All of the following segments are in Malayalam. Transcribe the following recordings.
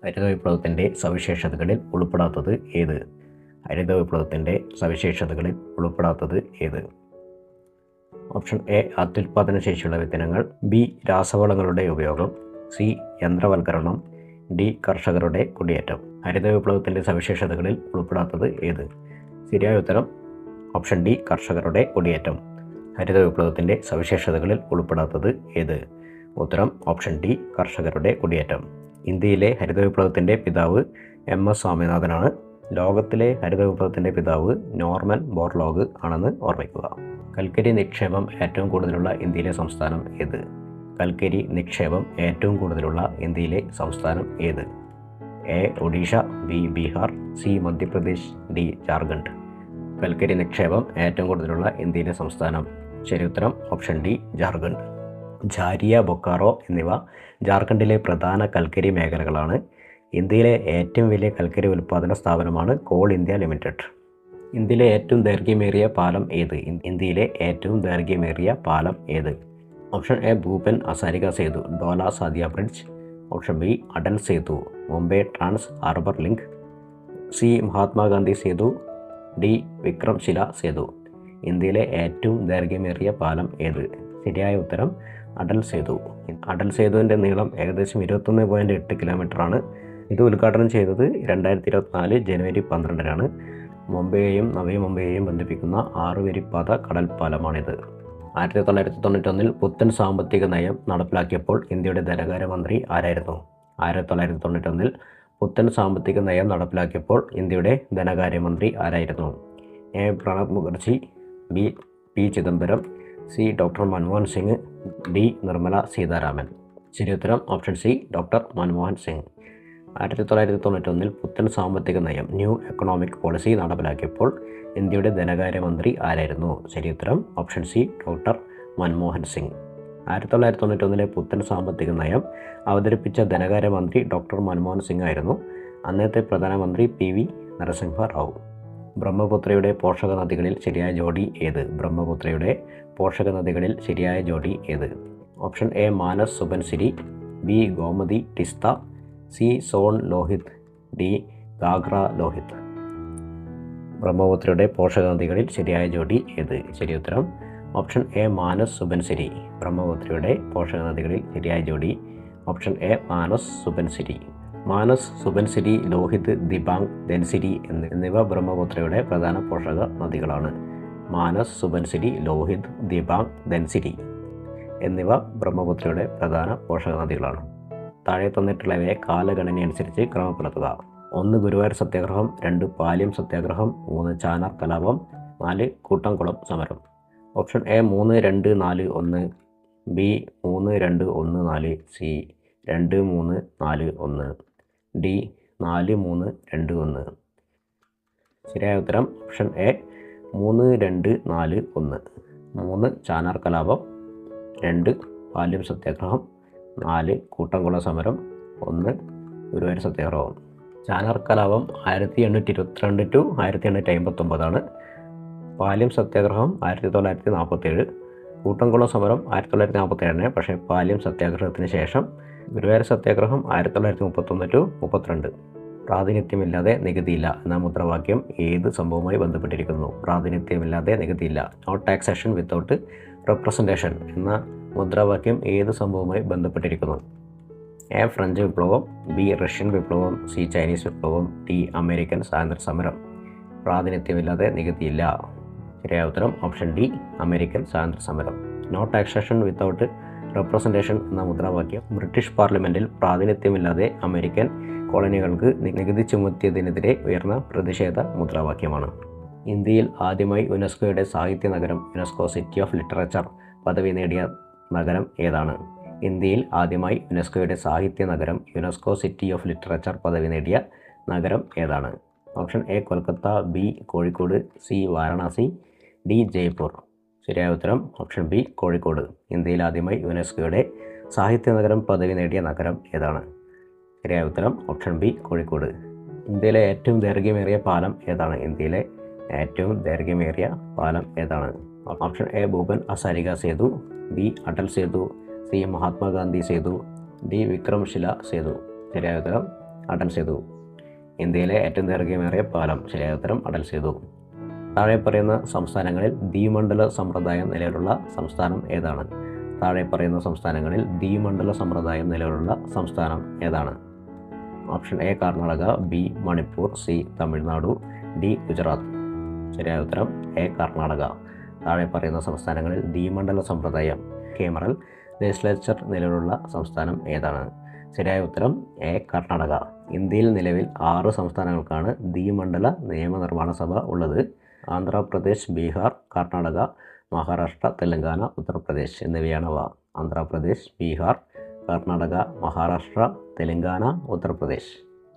ഹരിത വിപ്ലവത്തിൻ്റെ സവിശേഷതകളിൽ ഉൾപ്പെടാത്തത് ഏത്? ഹരിത വിപ്ലവത്തിൻ്റെ സവിശേഷതകളിൽ ഉൾപ്പെടാത്തത് ഏത്? ഓപ്ഷൻ എ അത്യുൽപാദന ശേഷിയുള്ള വിത്തിനങ്ങൾ, ബി രാസവളങ്ങളുടെ ഉപയോഗം, സി യന്ത്രവൽക്കരണം, ഡി കർഷകരുടെ കുടിയേറ്റം. ഹരിത വിപ്ലവത്തിൻ്റെ സവിശേഷതകളിൽ ഉൾപ്പെടാത്തത് ഏത്? ശരിയായ ഉത്തരം ഓപ്ഷൻ ഡി കർഷകരുടെ കുടിയേറ്റം. ഹരിത വിപ്ലവത്തിൻ്റെ സവിശേഷതകളിൽ ഉൾപ്പെടാത്തത് ഏത്? ഉത്തരം ഓപ്ഷൻ ഡി കർഷകരുടെ കുടിയേറ്റം. ഇന്ത്യയിലെ ഹരിത വിപ്ലവത്തിൻ്റെ പിതാവ് MS സ്വാമിനാഥനാണ്. ലോകത്തിലെ ഹരിത വിപ്ലവത്തിൻ്റെ പിതാവ് നോർമൻ ബോർലോഗ് ആണെന്ന് ഓർമ്മിക്കുക. കൽക്കരി നിക്ഷേപം ഏറ്റവും കൂടുതലുള്ള ഇന്ത്യയിലെ സംസ്ഥാനം ഏത്? കൽക്കരി നിക്ഷേപം ഏറ്റവും കൂടുതലുള്ള ഇന്ത്യയിലെ സംസ്ഥാനം ഏത്? A Odisha, B Bihar, C Madhya Pradesh, D Jharkhand. കൽക്കരി നിക്ഷേപം ഏറ്റവും കൂടുതലുള്ള ഇന്ത്യയിലെ സംസ്ഥാനം. ശരി ഉത്തരം ഓപ്ഷൻ ഡി ജാർഖണ്ഡ്. ഝാരിയ, ബൊക്കാറോ എന്നിവ ജാർഖണ്ഡിലെ പ്രധാന കൽക്കരി മേഖലകളാണ്. ഇന്ത്യയിലെ ഏറ്റവും വലിയ കൽക്കരി ഉൽപ്പാദന സ്ഥാപനമാണ് കോൾ ഇന്ത്യ ലിമിറ്റഡ്. ഇന്ത്യയിലെ ഏറ്റവും ദൈർഘ്യമേറിയ പാലം ഏത്? ഇന്ത്യയിലെ ഏറ്റവും ദൈർഘ്യമേറിയ പാലം ഏത്? Option A Bhupen Hazarika Setu, Dhola Sadiya bridge. Option B Atal Setu, Mumbai trans harbour link. C Mahatma Gandhi Setu, D Vikramshila Setu. ഇന്ത്യയിലെ ഏറ്റവും ദൈർഘ്യമേറിയ പാലം ഏത്? ശരിയായ ഉത്തരം അടൽ സേതു. അടൽ സേതുവിൻ്റെ നീളം ഏകദേശം 21.8 കിലോമീറ്ററാണ്. ഇത് ഉദ്ഘാടനം ചെയ്തത് 2024 ജനുവരി 12-നാണ്. മുംബൈയെയും നവി മുംബൈയെയും ബന്ധിപ്പിക്കുന്ന 6-വരിപ്പാത കടൽ പാലമാണിത്. 1991 പുത്തൻ സാമ്പത്തിക നയം നടപ്പിലാക്കിയപ്പോൾ ഇന്ത്യയുടെ ധനകാര്യമന്ത്രി ആരായിരുന്നു? 1991 പുത്തൻ സാമ്പത്തിക നയം നടപ്പിലാക്കിയപ്പോൾ ഇന്ത്യയുടെ ധനകാര്യമന്ത്രി ആരായിരുന്നു? A Pranab Mukherjee, B P Chidambaram, C doctor Manmohan Singh, D Nirmala Sitharaman. ശരി ഉത്തരം option C doctor Manmohan Singh. 1991 പുത്തൻ സാമ്പത്തിക നയം ന്യൂ എക്കണോമിക് പോളിസി നടപ്പിലാക്കിയപ്പോൾ ഇന്ത്യയുടെ ധനകാര്യമന്ത്രി ആരായിരുന്നു? ശരി ഉത്തരം option C doctor Manmohan Singh. 1991 പുത്തൻ സാമ്പത്തിക നയം അവതരിപ്പിച്ച ധനകാര്യമന്ത്രി ഡോക്ടർ മൻമോഹൻ സിംഗ് ആയിരുന്നു. അന്നത്തെ പ്രധാനമന്ത്രി PV നരസിംഹ റാവു. ബ്രഹ്മപുത്രയുടെ പോഷക നദികളിൽ ശരിയായ ജോഡി ഏത്? ബ്രഹ്മപുത്രയുടെ പോഷക നദികളിൽ ശരിയായ ജോഡി ഏത്? Option A Manas Subansiri, B Gomti Teesta, C Son Lohit, D Ghaghra Lohit. ബ്രഹ്മപുത്രയുടെ പോഷക നദികളിൽ ശരിയായ ജോഡി ഏത്? ശരി ഉത്തരം ഓപ്ഷൻ എ മാനസ് സുബൻസിരി. ബ്രഹ്മപുത്രയുടെ പോഷക നദികളിൽ ശരിയായ ജോഡി ഓപ്ഷൻ എ മാനസ് സുബൻസിരി. മാനസ്, സുബൻസിരി, ലോഹിത്, ദിബാങ്, ധൻസിരി എന്നിവ ബ്രഹ്മപുത്രയുടെ പ്രധാന പോഷക നദികളാണ്. മാനസ്, സുബൻസിരി, ലോഹിത്, ദിബാങ്, ധൻസിരി എന്നിവ ബ്രഹ്മപുത്രയുടെ പ്രധാന പോഷക നദികളാണ്. താഴെ തന്നിട്ടുള്ളവയെ കാലഗണനയനുസരിച്ച് ക്രമപ്പെടുത്തുക. 1 ഗുരുവായൂർ സത്യാഗ്രഹം, 2 പാലിയം സത്യാഗ്രഹം, 3 ചാനാർ കലാപം, 4 കൂട്ടംകുളം സമരം. Option A 3, 2, 4, 1, B 3, 2, 1, 4, C 2, 3, 4, 1, D 4, 3, 2, 1. ശരിയായ ഉത്തരം ഓപ്ഷൻ എ 3, 2, 4, 1. 3 ചാനാർ കലാപം, 2 പാലിയം സത്യാഗ്രഹം, 4 കൂട്ടംകുളം സമരം, 1 ഗുരുവായൂർ സത്യാഗ്രഹം. ചാനാർ കലാപം 1822 to 1859 പാലിയം സത്യാഗ്രഹം 1947. കൂട്ടംകുളം സമരം 1947, പക്ഷേ പാലിയം സത്യാഗ്രഹത്തിന് ശേഷം. ഗുരുവായൂർ സത്യാഗ്രഹം 1931 to 32. പ്രാതിനിധ്യമില്ലാതെ നികുതിയില്ല എന്ന മുദ്രാവാക്യം ഏത് സംഭവവുമായി ബന്ധപ്പെട്ടിരിക്കുന്നു? പ്രാതിനിധ്യമില്ലാതെ നികുതിയില്ല, നോ ടാക്സേഷൻ വിത്തൗട്ട് റെപ്രസെൻറ്റേഷൻ എന്ന മുദ്രാവാക്യം ഏത് സംഭവവുമായി ബന്ധപ്പെട്ടിരിക്കുന്നു? എ ഫ്രഞ്ച് വിപ്ലവം, ബി റഷ്യൻ വിപ്ലവം, സി ചൈനീസ് വിപ്ലവം, ഡി അമേരിക്കൻ സ്വാതന്ത്ര്യ സമരം. പ്രാതിനിധ്യമില്ലാതെ നികുതിയില്ല. ശരിയായ ഉത്തരം ഓപ്ഷൻ ഡി അമേരിക്കൻ സ്വാതന്ത്ര്യ സമരം. നോ ടാക്സേഷൻ വിത്തൗട്ട് റെപ്രസെൻറ്റേഷൻ എന്ന മുദ്രാവാക്യം ബ്രിട്ടീഷ് പാർലമെൻറ്റിൽ പ്രാതിനിധ്യമില്ലാതെ അമേരിക്കൻ കോളനികൾക്ക് നികുതി ചുമത്തിയതിനെതിരെ ഉയർന്ന പ്രതിഷേധ മുദ്രാവാക്യമാണ്. ഇന്ത്യയിൽ ആദ്യമായി യുനെസ്കോയുടെ സാഹിത്യ നഗരം, യുനെസ്കോ സിറ്റി ഓഫ് ലിറ്ററേച്ചർ പദവി നേടിയ നഗരം ഏതാണ്? ഇന്ത്യയിൽ ആദ്യമായി യുനെസ്കോയുടെ സാഹിത്യ നഗരം, യുനെസ്കോ സിറ്റി ഓഫ് ലിറ്ററേച്ചർ പദവി നേടിയ നഗരം ഏതാണ്? Option A Kolkata, B Kozhikode, C Varanasi, D Jaipur. ശരിയായ ഉത്തരം ഓപ്ഷൻ ബി കോഴിക്കോട്. ഇന്ത്യയിൽ ആദ്യമായി യുനെസ്കോയുടെ സാഹിത്യ നഗരം പദവി നേടിയ നഗരം ഏതാണ്? ശരിയായ ഉത്തരം ഓപ്ഷൻ ബി കോഴിക്കോട്. ഇന്ത്യയിലെ ഏറ്റവും ദൈർഘ്യമേറിയ പാലം ഏതാണ്? ഇന്ത്യയിലെ ഏറ്റവും ദൈർഘ്യമേറിയ പാലം ഏതാണ്? Option A Bhupen Hazarika Setu, B Atal Setu, C Mahatma Gandhi Setu, D Vikramshila Setu. ശരിയായ ഉത്തരം അടൽ സേതു. ഇന്ത്യയിലെ ഏറ്റവും ദൈർഘ്യമേറിയ പാലം? ശരിയായ ഉത്തരം അടൽ സേതു. താഴെ പറയുന്ന സംസ്ഥാനങ്ങളിൽ ദ്വിമണ്ഡല സമ്പ്രദായം നിലവിലുള്ള സംസ്ഥാനം ഏതാണ്? താഴെ പറയുന്ന സംസ്ഥാനങ്ങളിൽ ദ്വിമണ്ഡല സമ്പ്രദായം നിലവിലുള്ള സംസ്ഥാനം ഏതാണ്? Option A Karnataka, B Manipur, C Tamil Nadu, D Gujarat. ശരിയായ ഉത്തരം എ കർണാടക. താഴെ പറയുന്ന സംസ്ഥാനങ്ങളിൽ ദ്വിമണ്ഡല സമ്പ്രദായം കേമറൽ ലെജിസ്ലേച്ചർ നിലവിലുള്ള സംസ്ഥാനം ഏതാണ്? ശരിയായ ഉത്തരം എ കർണാടക. ഇന്ത്യയിൽ നിലവിൽ 6 സംസ്ഥാനങ്ങൾക്കാണ് ദ്വിമണ്ഡല നിയമനിർമ്മാണ സഭ ഉള്ളത്. ആന്ധ്രാപ്രദേശ്, ബീഹാർ, കർണാടക, മഹാരാഷ്ട്ര, തെലങ്കാന, ഉത്തർപ്രദേശ് എന്നിവയാണവ. ആന്ധ്രാപ്രദേശ്, ബീഹാർ, കർണാടക, മഹാരാഷ്ട്ര, തെലങ്കാന, ഉത്തർപ്രദേശ്.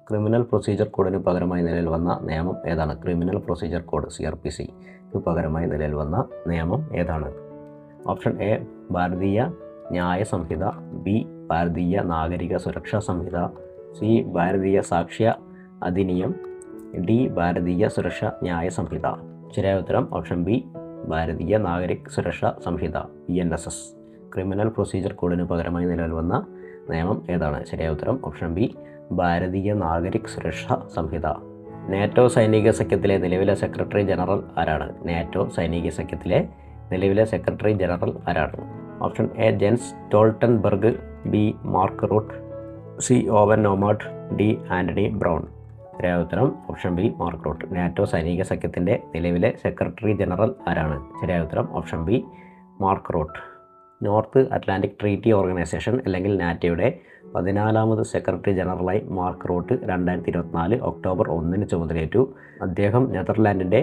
ക്രിമിനൽ പ്രൊസീജിയർ കോഡിന് പകരമായി നിലവിൽ വന്ന നിയമം ഏതാണ്? ക്രിമിനൽ പ്രൊസീജിയർ കോഡ് CRPCക്ക് പകരമായി നിലവിൽ വന്ന നിയമം ഏതാണ്? ഓപ്ഷൻ എ ഭാരതീയ ന്യായ സംഹിത, ബി ഭാരതീയ നാഗരിക സുരക്ഷാ സംഹിത, സി ഭാരതീയ സാക്ഷ്യ അധിനിയം, ഡി ഭാരതീയ സുരക്ഷാ ന്യായ സംഹിത. ശരിയായ ഉത്തരം ഓപ്ഷൻ ബി ഭാരതീയ നാഗരിക് സുരക്ഷാ സംഹിത BNSS. ക്രിമിനൽ പ്രൊസീജിയർ കോഡിന് പകരമായി നിലവിൽ വന്ന നിയമം ഏതാണ്? ശരിയായ ഉത്തരം ഓപ്ഷൻ ബി ഭാരതീയ നാഗരിക് സുരക്ഷാ സംഹിത. നാറ്റോ സൈനിക സഖ്യത്തിലെ നിലവിലെ സെക്രട്ടറി ജനറൽ ആരാണ്? നാറ്റോ സൈനിക സഖ്യത്തിലെ നിലവിലെ സെക്രട്ടറി ജനറൽ ആരാണ്? Option A Jens Stoltenberg, B Mark Rutte, C Owen Nomad, D Antony Brown. ശരിയായ ഉത്തരം option B Mark Rutte. NATO സൈനിക സഖ്യത്തിൻ്റെ നിലവിലെ സെക്രട്ടറി ജനറൽ ആരാണ്? ശരിയായ ഉത്തരം option B Mark Rutte. North Atlantic Treaty Organization അല്ലെങ്കിൽ നാറ്റോയുടെ 14ാമത് സെക്രട്ടറി ജനറലായി മാർക്ക് റൂട്ട് 2024 ഒക്ടോബർ 1 ചുമതലയേറ്റു. അദ്ദേഹം നെതർലാൻഡിൻ്റെ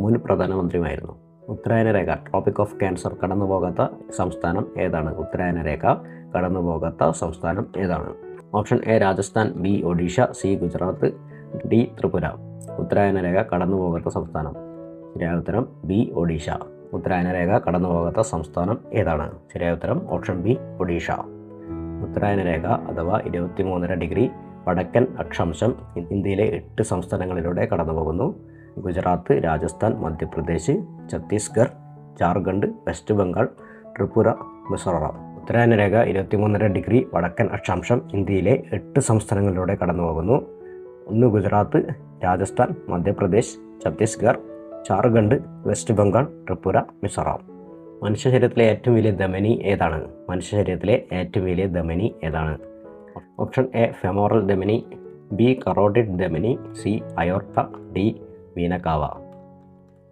മുൻ പ്രധാനമന്ത്രിയുമായിരുന്നു. ഉത്തരായന രേഖ ട്രോപ്പിക് ഓഫ് ക്യാൻസർ കടന്നുപോകാത്ത സംസ്ഥാനം ഏതാണ്? ഉത്തരായന രേഖ കടന്നുപോകാത്ത സംസ്ഥാനം ഏതാണ്? Option A Rajasthan, B Odisha, C Gujarat, D Tripura. ഉത്തരായന രേഖ കടന്നുപോകാത്ത സംസ്ഥാനം. ശരിയായ ഉത്തരം ബി ഒഡീഷ. ഉത്തരായന രേഖ കടന്നുപോകാത്ത സംസ്ഥാനം ഏതാണ്? ശരിയായ ഉത്തരം ഓപ്ഷൻ ബി ഒഡീഷ. ഉത്തരായന രേഖ അഥവാ 23.5 ഡിഗ്രി വടക്കൻ അക്ഷാംശം ഇന്ത്യയിലെ 8 സംസ്ഥാനങ്ങളിലൂടെ കടന്നുപോകുന്നു. ഗുജറാത്ത്, രാജസ്ഥാൻ, മധ്യപ്രദേശ്, ഛത്തീസ്ഗഡ്, ജാർഖണ്ഡ്, വെസ്റ്റ് ബംഗാൾ, ത്രിപുര, മിസോറാം. ഉത്തരായന രേഖ 23.5 ഡിഗ്രി വടക്കൻ അക്ഷാംശം ഇന്ത്യയിലെ 8 സംസ്ഥാനങ്ങളിലൂടെ കടന്നുപോകുന്നു. 1 ഗുജറാത്ത്, രാജസ്ഥാൻ, മധ്യപ്രദേശ്, ഛത്തീസ്ഗഡ്, ജാർഖണ്ഡ്, വെസ്റ്റ് ബംഗാൾ, ത്രിപുര, മിസോറാം. മനുഷ്യ ശരീരത്തിലെ ഏറ്റവും വലിയ ധമനി ഏതാണ്? മനുഷ്യ ശരീരത്തിലെ ഏറ്റവും വലിയ ധമനി ഏതാണ്? ഓപ്ഷൻ എ ഫെമോറൽ ധമനി, ബി കറോട്ടിഡ് ധമനി, സി അയോർട്ട, ഡി വീനകാവ.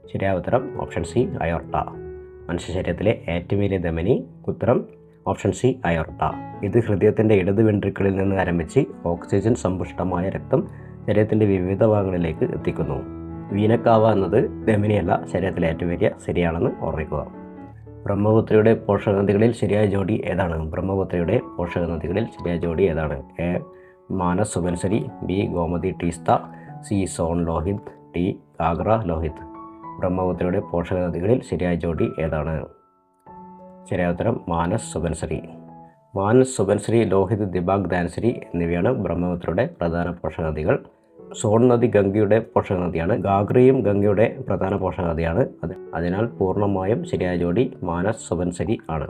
ശരിയായ ഉത്തരം ഓപ്ഷൻ സി അയോർട്ട. മനുഷ്യ ശരീരത്തിലെ ഏറ്റവും വലിയ ധമനി ഉത്തരം ഓപ്ഷൻ സി അയോർട്ട. ഇത് ഹൃദയത്തിൻ്റെ ഇടത് വെൻട്രിക്കിളിൽ നിന്ന് ആരംഭിച്ച് ഓക്സിജൻ സമ്പുഷ്ടമായ രക്തം ശരീരത്തിൻ്റെ വിവിധ ഭാഗങ്ങളിലേക്ക് എത്തിക്കുന്നു. വീനക്കാവ എന്നത് ധമനിയല്ല, ശരീരത്തിലെ ഏറ്റവും വലിയ ശരിയാണെന്ന് ഓർമ്മിക്കുക. ബ്രഹ്മപുത്രയുടെ പോഷകനദികളിൽ ശരിയായ ജോഡി ഏതാണ്? ബ്രഹ്മപുത്രയുടെ പോഷകനദികളിൽ ശരിയായ ജോഡി ഏതാണ്? A Manas Subansiri, B Gomti Teesta, C Son Lohit, D Ghaghra Lohit. ബ്രഹ്മപുത്രയുടെ പോഷകനദികളിൽ ശരിയായ ജോഡി ഏതാണ്? ശരിയായ ഉത്തരം മാനസ് സുബൻസരി. മാനസ്, സുബൻസരി, ലോഹിത്, ദിബാങ്, ധാൻസരി എന്നിവയാണ് ബ്രഹ്മപുത്രയുടെ പ്രധാന പോഷകനദികൾ. സോൺ നദി ഗംഗയുടെ പോഷകനദിയാണ്. ഗാഗ്രയും ഗംഗയുടെ പ്രധാന പോഷകനദിയാണ്. അതിനാൽ പൂർണ്ണമായും ശരിയായ ജോഡി മാനസ് സുബൻസരി ആണ്.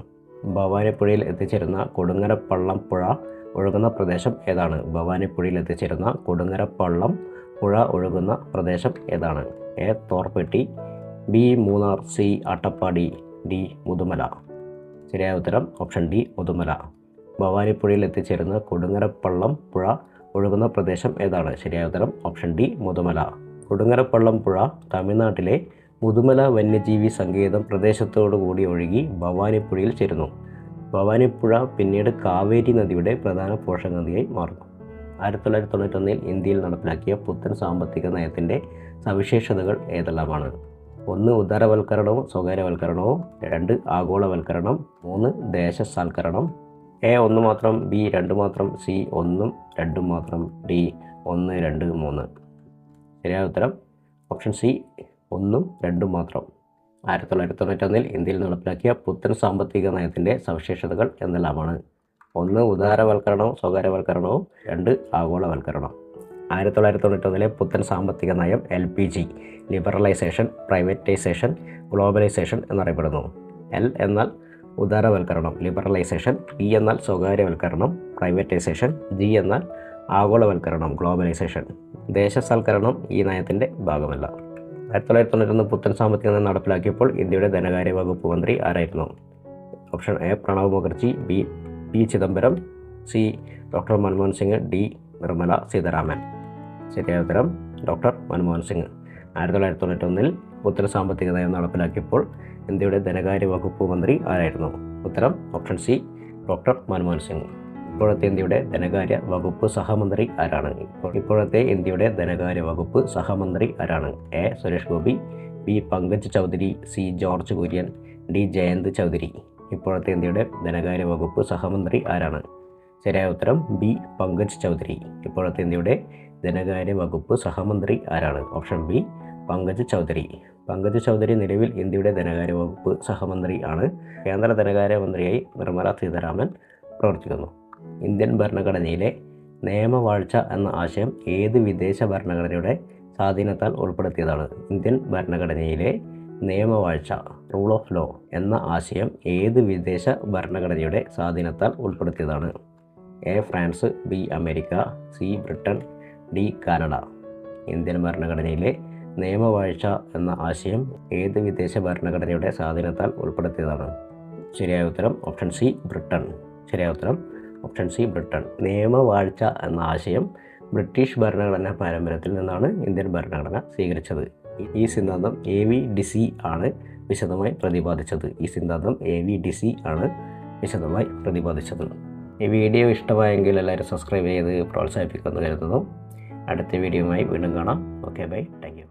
ഭവാനിപ്പുഴയിൽ എത്തിച്ചേരുന്ന കൊടുങ്ങരപ്പള്ളം പുഴ ഒഴുകുന്ന പ്രദേശം ഏതാണ്? ഭവാനിപ്പുഴയിൽ എത്തിച്ചേരുന്ന കൊടുങ്ങരപ്പള്ളം പുഴ ഒഴുകുന്ന പ്രദേശം ഏതാണ്? A Tholpetty, B Munnar, C Attappadi, D Mudumalai. ശരിയായ ഉത്തരം ഓപ്ഷൻ ഡി മുതുമല. ഭവാനിപ്പുഴയിൽ എത്തിച്ചേരുന്ന കൊടുങ്ങരപ്പള്ളം പുഴ ഒഴുകുന്ന പ്രദേശം ഏതാണ്? ശരിയായ ഉത്തരം ഓപ്ഷൻ ഡി മുതുമല. കൊടുങ്ങരപ്പള്ളം പുഴ തമിഴ്നാട്ടിലെ മുതുമല വന്യജീവി സങ്കേതം പ്രദേശത്തോടുകൂടി ഒഴുകി ഭവാനിപ്പുഴയിൽ ചേരുന്നു. ഭവാനിപ്പുഴ പിന്നീട് കാവേരി നദിയുടെ പ്രധാന പോഷകനദിയായി മാറുന്നു. 1991 ഇന്ത്യയിൽ നടപ്പിലാക്കിയ പുത്തൻ സാമ്പത്തിക നയത്തിൻ്റെ സവിശേഷതകൾ ഏതെല്ലാമാണ്? 1 ഉദാരവൽക്കരണവും സ്വകാര്യവൽക്കരണവും, 2 ആഗോളവൽക്കരണം, 3 ദേശസാൽക്കരണം. എ 1 മാത്രം, ബി 2 മാത്രം, സി 1, 2 മാത്രം, ഡി 1, 2, 3. ശരിയായ ഉത്തരം ഓപ്ഷൻ സി 1, 2 മാത്രം. 1991 ഇന്ത്യയിൽ നടപ്പിലാക്കിയ പുത്തൻ സാമ്പത്തിക നയത്തിൻ്റെ സവിശേഷതകൾ എന്തെല്ലാമാണ്? 1 ഉദാരവൽക്കരണവും സ്വകാര്യവൽക്കരണവും, 2 ആഗോളവൽക്കരണം. 1991 പുത്തൻ സാമ്പത്തിക നയം LPG ലിബറലൈസേഷൻ, പ്രൈവറ്റൈസേഷൻ, ഗ്ലോബലൈസേഷൻ എന്നറിയപ്പെടുന്നു. എൽ എന്നാൽ ഉദാരവൽക്കരണം ലിബറലൈസേഷൻ, പി എന്നാൽ സ്വകാര്യവൽക്കരണം പ്രൈവറ്റൈസേഷൻ, ജി എന്നാൽ ആഗോളവൽക്കരണം ഗ്ലോബലൈസേഷൻ. ദേശസാൽക്കരണം ഈ നയത്തിൻ്റെ ഭാഗമല്ല. 1991 പുത്തൻ സാമ്പത്തിക നയം നടപ്പിലാക്കിയപ്പോൾ ഇന്ത്യയുടെ ധനകാര്യ വകുപ്പ് മന്ത്രി ആരായിരുന്നു? Option A Pranab Mukherjee, B P Chidambaram, C doctor Manmohan Singh, D Nirmala Sitharaman. ശരിയായ ഉത്തരം ഡോക്ടർ മൻമോഹൻ സിംഗ്. 1991 പുത്തൻ സാമ്പത്തിക നയം നടപ്പിലാക്കിയപ്പോൾ ഇന്ത്യയുടെ ധനകാര്യ വകുപ്പ് മന്ത്രി ആരായിരുന്നു? ഉത്തരം option C doctor Manmohan Singh. ഇപ്പോഴത്തെ ഇന്ത്യയുടെ ധനകാര്യ വകുപ്പ് സഹമന്ത്രി ആരാണ്? ഇപ്പോഴത്തെ ഇന്ത്യയുടെ ധനകാര്യ വകുപ്പ് സഹമന്ത്രി ആരാണ്? A Suresh Gopi, B Pankaj Chaudhary, C George Kurian, D Jayant Chaudhary. ഇപ്പോഴത്തെ ഇന്ത്യയുടെ ധനകാര്യ വകുപ്പ് സഹമന്ത്രി ആരാണ്? ശരിയായ ഉത്തരം ബി പങ്കജ് ചൗധരി. ഇപ്പോഴത്തെ ഇന്ത്യയുടെ ധനകാര്യ വകുപ്പ് സഹമന്ത്രി ആരാണ്? Option B Pankaj Chaudhary. പങ്കജ് ചൗധരി നിലവിൽ ഇന്ത്യയുടെ ധനകാര്യ വകുപ്പ് സഹമന്ത്രി ആണ്. കേന്ദ്ര ധനകാര്യ മന്ത്രിയായി നിർമ്മല സീതാരാമൻ പ്രവർത്തിക്കുന്നു. ഇന്ത്യൻ ഭരണഘടനയിലെ നിയമവാഴ്ച എന്ന ആശയം ഏത് വിദേശ ഭരണഘടനയുടെ സ്വാധീനത്താൽ ഉൾപ്പെടുത്തിയതാണ്? ഇന്ത്യൻ ഭരണഘടനയിലെ നിയമവാഴ്ച റൂൾ ഓഫ് ലോ എന്ന ആശയം ഏത് വിദേശ ഭരണഘടനയുടെ സ്വാധീനത്താൽ ഉൾപ്പെടുത്തിയതാണ്? A France, B America, C Britain, D Canada. Indian ഭരണഘടനയിലെ നിയമവാഴ്ച എന്ന ആശയം ഏത് വിദേശ ഭരണഘടനയുടെ സ്വാധീനത്താൽ ഉൾപ്പെടുത്തിയതാണ്? ശരിയായ ഉത്തരം ഓപ്ഷൻ സി ബ്രിട്ടൻ. ശരിയായ ഉത്തരം ഓപ്ഷൻ സി ബ്രിട്ടൻ. നിയമവാഴ്ച എന്ന ആശയം ബ്രിട്ടീഷ് ഭരണഘടനാ പാരമ്പര്യത്തിൽ നിന്നാണ് ഇന്ത്യൻ ഭരണഘടന സ്വീകരിച്ചത്. ഈ സിദ്ധാന്തം എ.വി. ഡിസി ആണ് വിശദമായി പ്രതിപാദിച്ചത്. ഈ സിദ്ധാന്തം എ.വി. ഡിസി ആണ് വിശദമായി പ്രതിപാദിച്ചത്. ഈ വീഡിയോ ഇഷ്ടമായെങ്കിൽ എല്ലാവരും സബ്സ്ക്രൈബ് ചെയ്ത് പ്രോത്സാഹിപ്പിക്കുമെന്ന് കരുതുന്നു. അടുത്ത വീഡിയോയുമായി വീണ്ടും കാണാം. Okay bye, thank you.